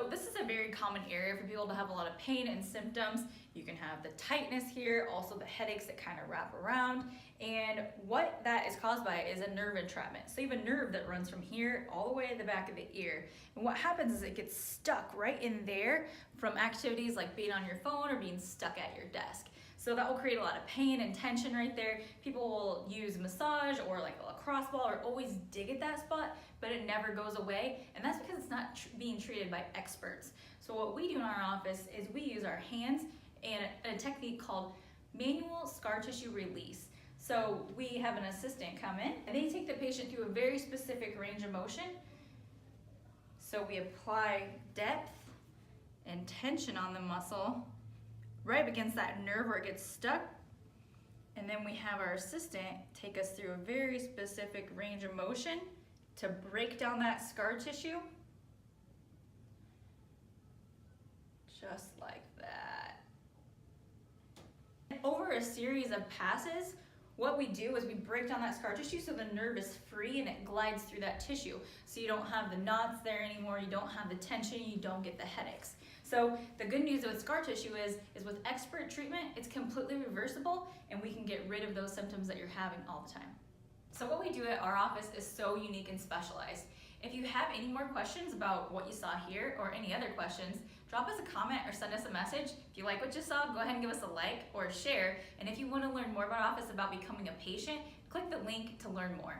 So this is a very common area for people to have a lot of pain and symptoms. You can have the tightness here, also the headaches that kind of wrap around. And what that is caused by is a nerve entrapment. So you have a nerve that runs from here all the way to the back of the ear. And what happens is it gets stuck right in there from activities like being on your phone or being stuck at your desk. So that will create a lot of pain and tension right there. People will use massage or like a lacrosse ball or always dig at that spot, but it never goes away. And that's because it's not being treated by experts. So what we do in our office is we use our hands and a technique called manual scar tissue release. So we have an assistant come in and they take the patient through a very specific range of motion. So we apply depth and tension on the muscle right up against that nerve where it gets stuck. And then we have our assistant take us through a very specific range of motion to break down that scar tissue. Just like that. Over a series of passes, what we do is we break down that scar tissue so the nerve is free and it glides through that tissue. So you don't have the knots there anymore, you don't have the tension, you don't get the headaches. So the good news with scar tissue is with expert treatment, it's completely reversible and we can get rid of those symptoms that you're having all the time. So what we do at our office is so unique and specialized. If you have any more questions about what you saw here or any other questions, drop us a comment or send us a message. If you like what you saw, go ahead and give us a like or a share. And if you want to learn more about our office, about becoming a patient, click the link to learn more.